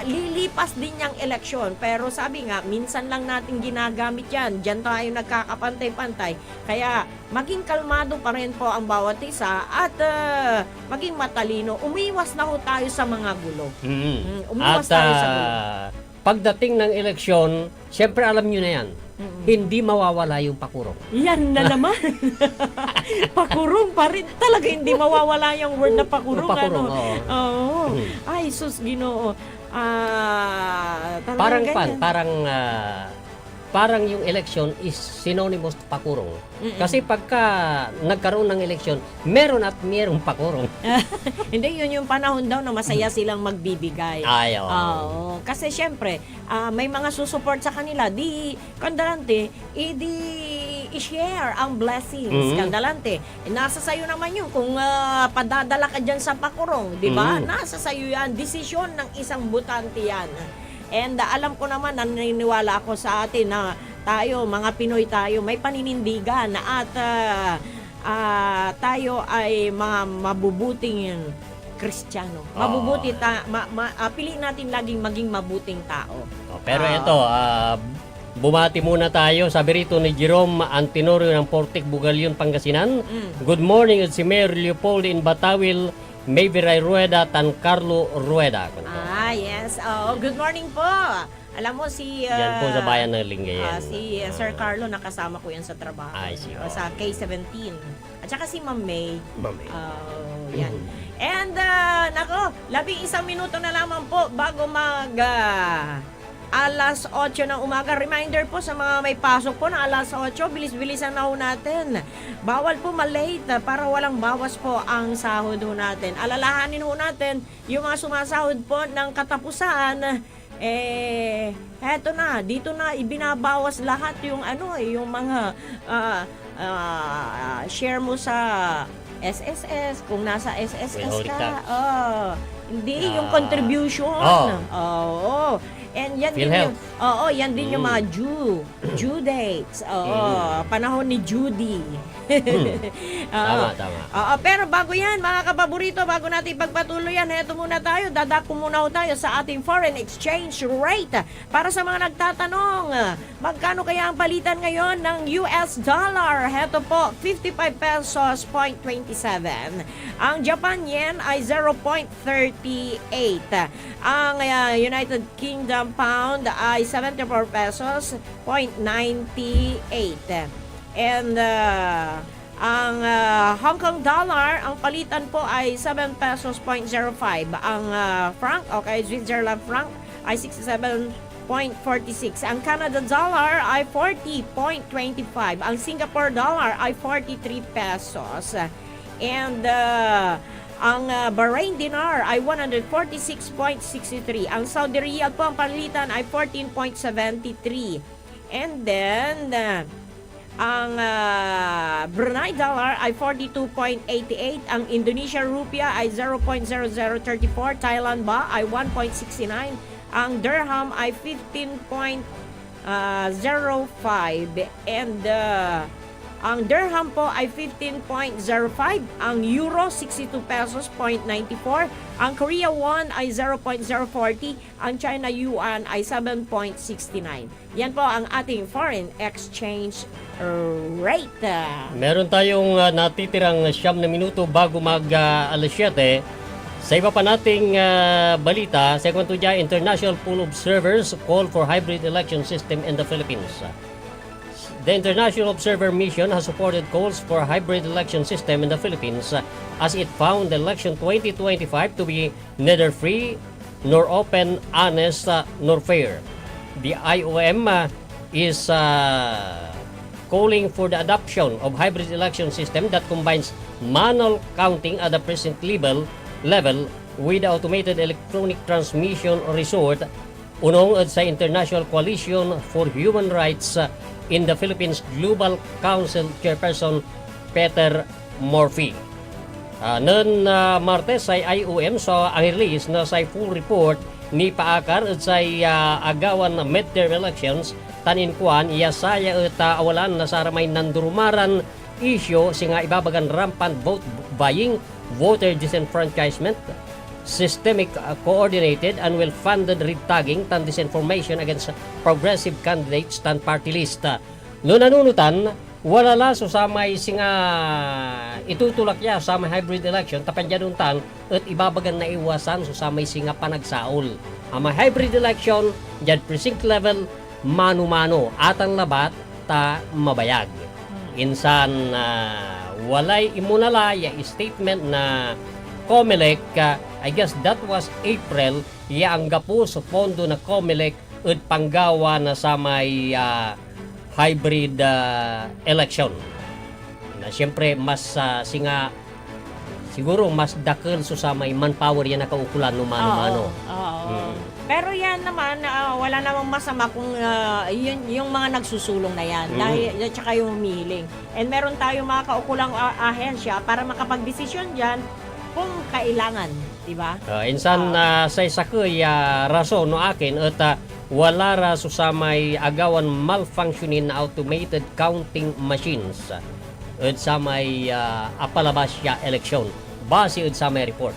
Lilipas din yung eleksyon. Pero sabi nga, minsan lang natin ginagamit yan. Diyan tayo nagkakapantay-pantay. Kaya maging kalmado pa rin po ang bawat isa at maging matalino. Umiwas na ho tayo sa mga gulo. Umiwas tayo sa gulo. Pagdating ng eleksyon, syempre alam nyo na yan, hindi mawawala yung pakurong. Yan na naman. Pakurong pa rin. Talaga hindi mawawala yung word na pakurong. Pakurong, oo. Ay, sus, Ginoo. Parang parang yung election is synonymous to pakurong. Kasi pagka nagkaroon ng eleksyon, meron at mayroong pakurong. Hindi, yun yung panahon daw na masaya silang magbibigay. Oo. Kasi syempre, may mga susuport sa kanila. Kandalante, i-share ang blessings. Kandalante, nasa sayo naman yun. Kung padadala ka dyan sa pakurong, di ba? Nasa sayo yan. Desisyon ng isang butante yan. And alam ko naman, naniniwala ako sa atin na tayo, mga Pinoy tayo, may paninindigan at tayo ay mga mabubuting Kristiyano. Mabubuti piliin natin laging maging mabuting tao. Pero ito, bumati muna tayo. Sabi rito ni Jerome Antinorio ng Portic, Bugalyon, Pangasinan. Good morning, it's si Mayor Leopoldo in Batawil, Mayviray Rueda, Tan Carlo Rueda. Yes. Good morning po. Alam mo yan po sa bayan ng Lingayen. Si Sir Carlo, nakasama ko yan sa trabaho. Sa K-17. At saka si Ma'am May. Yan. And, 11 minuto na lamang po bago alas 8 ng umaga. Reminder po sa mga may pasok po na alas 8, bilis-bilisan na ho natin. Bawal po malate para walang bawas po ang sahod ho natin. Alalahanin ho natin yung mga sumasahod po ng katapusan. Eto na, dito na ibinabawas lahat yung yung mga share mo sa SSS, kung nasa SSS ka. Hindi yung contribution. And yan din yung yan din yung mga due dates. Panahon ni Judy. Tama. Pero bago yan, mga kapaborito, bago natin ipagpatuloy yan, heto muna tayo, dadako muna tayo sa ating foreign exchange rate. Para sa mga nagtatanong, magkano kaya ang palitan ngayon ng US dollar? Heto po, 55 pesos, 0.27. Ang Japan yen ay 0.38. Ang United Kingdom pound ay 74 pesos, 0.98. And Ang Hong Kong dollar, ang palitan po ay 7 pesos 0.05. Ang franc, okay, Switzerland franc ay 67.46. Ang Canada dollar ay 40.25. Ang Singapore dollar ay 43 pesos. And ang Bahrain dinar ay 146.63. Ang Saudi riyal po, ang palitan ay 14.73. And then, ang Brunei dollar ay 42.88. Ang Indonesia rupiah ay 0.0034. Thailand baht ay 1.69. Ang dirham ay 15.05. And ang dirham po ay 15.05. Ang euro, 62 pesos 0.94. Ang Korea won ay 0.040. Ang China yuan ay 7.69. Yan po ang ating foreign exchange rate. Meron tayong natitirang 9 na minuto bago alas 7. Sa iba pa nating balita, second to dyan, international poll observers call for hybrid election system in the Philippines. The International Observer Mission has supported calls for a hybrid election system in the Philippines as it found the election 2025 to be neither free nor open, honest, nor fair. The IOM is calling for the adoption of hybrid election system that combines manual counting at the precinct level with automated electronic transmission resort unong sa International Coalition for Human Rights in the Philippines Global Council Chairperson Peter Murphy. Noon Martes ay IOM sa ang release na sa full report ni paakar at sa agawan na midterm elections tanin kuan iya saya at awalan na sa ramay nandurumaran issue singa ibabagan rampant vote buying, voter disenfranchisement, systemic coordinated and well-funded red tagging tan disinformation against progressive candidates tan party list. No nanunutan, wala laso sa may singa itutulak ya sa may hybrid election tapan tan at ibabagan na iwasan so sa may singa panagsaol. Ang may hybrid election jad precinct level mano-mano atang labat ta mabayag. Insan walay imunala ya statement na COMELEC, I guess that was April, ang gapo sa pondo na COMELEC at panggawa na sa may hybrid election. Na siyempre mas singa siguro mas dakil so sa may manpower yan nakaukulan no mano-mano. Pero yan naman, wala namang masama kung yung mga nagsusulong na yan. Dahil tsaka yung humiling. And meron tayong mga kaukulang ahensya para makapag-desisyon dyan kung kailangan, di ba? Insan sa isakoy rason no akin at wala ra so sa may agawan malfunctioning na automated counting machines at sa may apalabas ya election base at sa may report.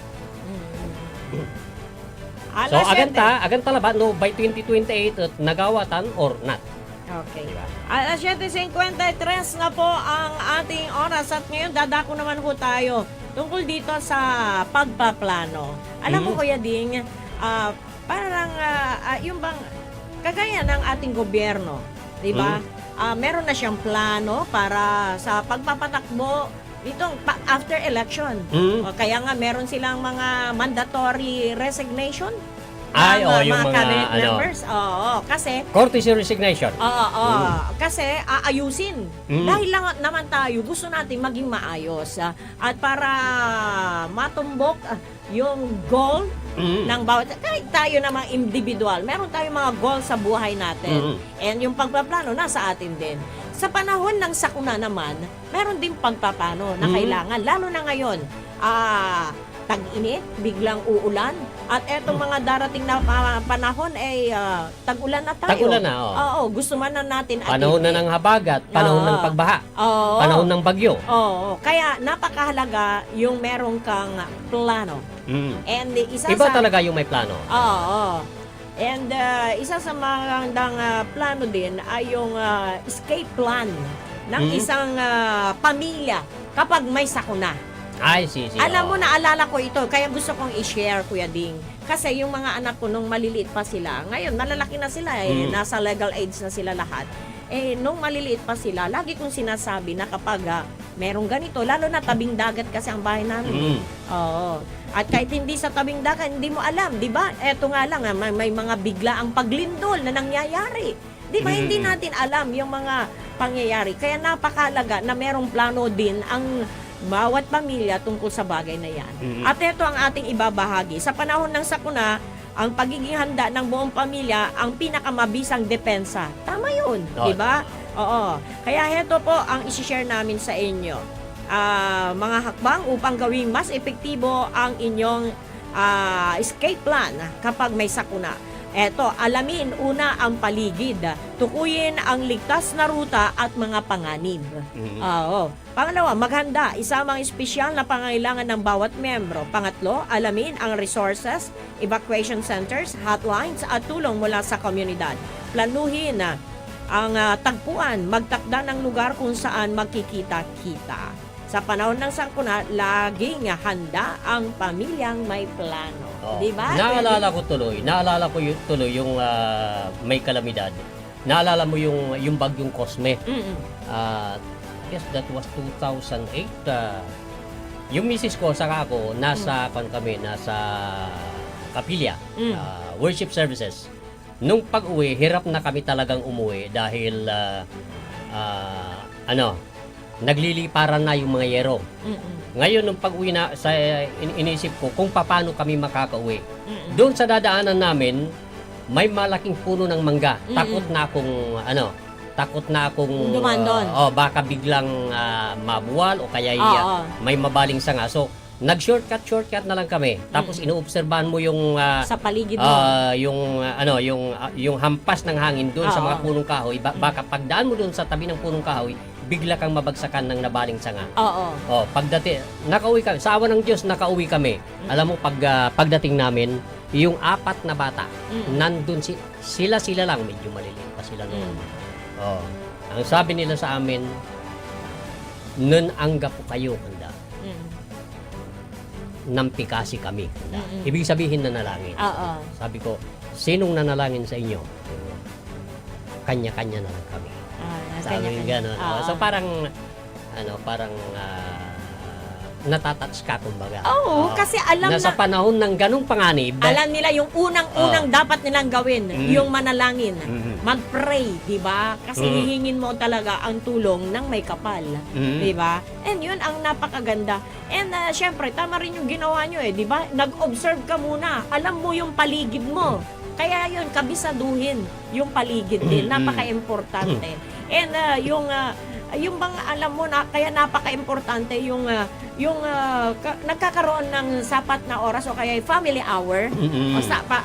So aganta labat no by 2028 at nagawatan or not. Okay. Alas 7:53 na po ang ating oras at ngayon dadako naman po tayo tungkol dito sa pagpaplano. Alam mo Kuya Ding, parang yung bang kagaya ng ating gobyerno, 'di ba? Meron na siyang plano para sa pagpapatakbo itong after election. Kaya nga meron silang mga mandatory resignation. Yung mga cabinet members. Kasi courtesy resignation. Kasi aayusin. Dahil lang naman tayo gusto natin maging maayos at para matumbok yung goal ng bawat kahit tayo namang individual, meron tayong mga goal sa buhay natin. And yung pagpaplano nasa atin din. Sa panahon ng sakuna naman, meron din pagpaplano na kailangan lalo na ngayon. Tag-init, biglang uulan. At etong mga darating na panahon ay tag-ulan na tayo. Tag-ulan na, gusto man na natin panahon na ng habagat, panahon ng pagbaha, panahon ng bagyo. Kaya napakahalaga yung merong kang plano. And iba talaga yung may plano. And isa sa magandang plano din ay yung escape plan ng isang pamilya kapag may sakuna. Alam mo, naalala ko ito, kaya gusto kong i-share, Kuya Ding. Kasi yung mga anak ko nung maliliit pa sila, ngayon malalaki na sila nasa legal age na sila lahat. Nung maliliit pa sila, lagi kong sinasabi na kapag merong ganito, lalo na tabing dagat kasi ang bahay namin. Oo. At kahit hindi sa tabing dagat, hindi mo alam, di ba? Eto nga lang, may mga biglaang paglindol na nangyayari. Di ba, hindi natin alam yung mga pangyayari. Kaya napakalaga na merong plano din ang bawat pamilya tungkol sa bagay na yan. At ito ang ating ibabahagi. Sa panahon ng sakuna, ang pagiging handa ng buong pamilya ang pinakamabisang depensa. Tama yun, di ba? Oo. Kaya ito po ang isi-share namin sa inyo. Mga hakbang upang gawing mas epektibo ang inyong escape plan kapag may sakuna. Eto, alamin una ang paligid. Tukuyin ang ligtas na ruta at mga panganib. Oo. Pangalawa, maghanda. Isama ang espesyal na pangailangan ng bawat membro. Pangatlo, alamin ang resources, evacuation centers, hotlines at tulong mula sa komunidad. Planuhin ang tagpuan, magtakda ng lugar kung saan magkikita-kita. Sa panahon ng sakuna, laging handa ang pamilyang may plano. Di ba? Naalala ko tuloy yung may kalamidad. Naalala mo yung bagyong Cosme. I guess that was 2008. Yung misis ko, saka ako, nasa kapilya, worship services. Nung pag-uwi, hirap na kami talagang umuwi dahil nagliliparan na yung mga yero. Ngayon, nung pag-uwi na, inisip ko kung paano kami makakauwi. Doon sa dadaanan namin, may malaking puno ng mangga. Takot na akong dumandon. Baka biglang mabuwal o kaya may mabaling sanga. So, nag-shortcut na lang kami. Tapos inoobserbahan mo yung sa paligid mo. Yung hampas ng hangin doon sa mga punong kahoy. Baka pagdaan mo doon sa tabi ng punong kahoy, bigla kang mabagsakan ng nabaling sanga. Pagdating, nakauwi kami. Sa awa ng Diyos, nakauwi kami. Alam mo, pagdating namin, yung 4 na bata, nandun sila lang, medyo maliliit pa sila noon. Ang sabi nila sa amin, nun angga po kayo, handa. Nampikasi kami, handa. Ibig sabihin nanalangin. Sabi ko, sinong nanalangin sa inyo? Kanya-kanya na lang kami. Sabi gano'n. So parang natatouch ka, kumbaga. Kasi alam nasa panahon ng ganung panganib. Alam nila yung unang dapat nilang gawin, yung manalangin. Mag-pray, di ba? Kasi hihingin mo talaga ang tulong ng may kapal. Di ba? And yun ang napakaganda. And syempre, tama rin yung ginawa nyo di ba? Nag-observe ka muna. Alam mo yung paligid mo. Kaya yun, kabisaduhin yung paligid din. Napaka-importante. And yung bang alam mo na, kaya napaka-importante yung nagkakaroon ng sapat na oras o kaya family hour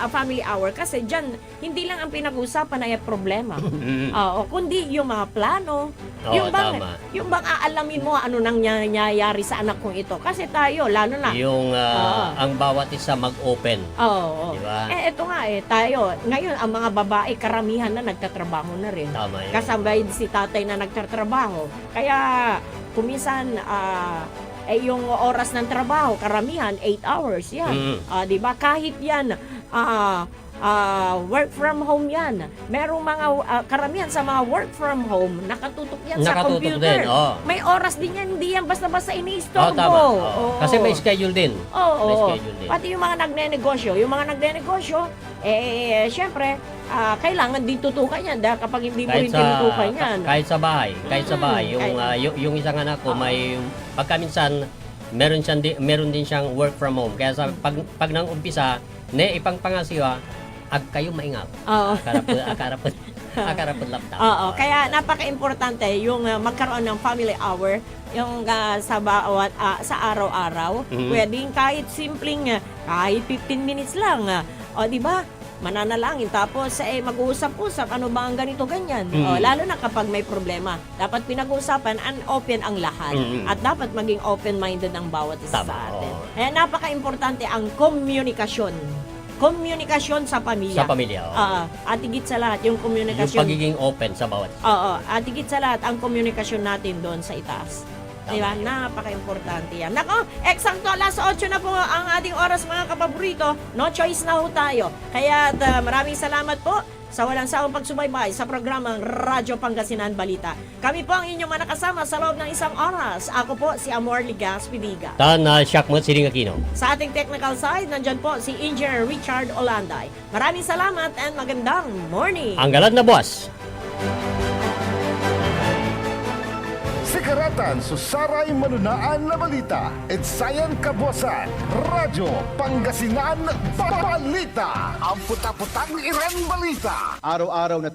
family hour kasi diyan hindi lang ang pinag-uusapan ay problema. Kundi yung mga plano, yung bang aalamin mo ano nang nangyayari sa anak kong ito kasi tayo lalo na yung ang bawat isa mag-open. Diba? Ito nga tayo ngayon ang mga babae karamihan na nagtatrabaho na rin. Tama yun. Kasabay si tatay na nagtatrabaho. Kaya kuminsan yung oras ng trabaho, karamihan 8 hours yan. Di ba? Kahit yan, work from home yan. Merong mga, karamihan sa mga work from home, nakatutok yan sa computer. Din, may oras din yan, hindi yan basta-basta ini-istorbo. Kasi may schedule din. May schedule din. Pati yung mga nagnenegosyo, syempre, kailangan din tutukan yan dahil kapag hindi mo rin tinutukan yan. Kahit sa bahay, yung isang anak ko may pagkaminsan meron din siyang work from home. Kaya sa pag nang umpisa, ipang pangasiwa, kayo maingat. Akarapod laptop. Kaya napaka-importante yung magkaroon ng family hour yung sa araw-araw. Pwedeng kahit simpleng kahit 15 minutes lang. Di ba? Mananalangin tapos mag-uusap-usap ano ba ang ganito ganyan. Lalo na kapag may problema, dapat pinag-uusapan and open ang lahat at dapat maging open-minded ang bawat isa sa atin. Napaka-importante ang komunikasyon sa pamilya. Sa pamilya. At higit sa lahat yung komunikasyon. Yung pagiging open sa bawat isa. At higit sa lahat ang komunikasyon natin doon sa itaas. Diba? Napaka-importante yan. Nako, eksakto alas 8 na po ang ating oras mga kapaborito. No choice na ho tayo. Kaya maraming salamat po sa walang sawang pagsubaybay sa programang Radyo Pangasinan Balita. Kami po ang inyong manakasama sa loob ng isang oras. Ako po si Amor Ligas Pidiga. Siakmat Siring Aquino. Sa ating technical side, nandyan po si Engineer Richard Olanday. Maraming salamat and magandang morning! Ang galad na buwas. Sikaratan susaray manunaan na balita. Etsayan kabuasan. Radyo Pangasinan Balita. Ang puta-putang Iran Balita. Araw-araw na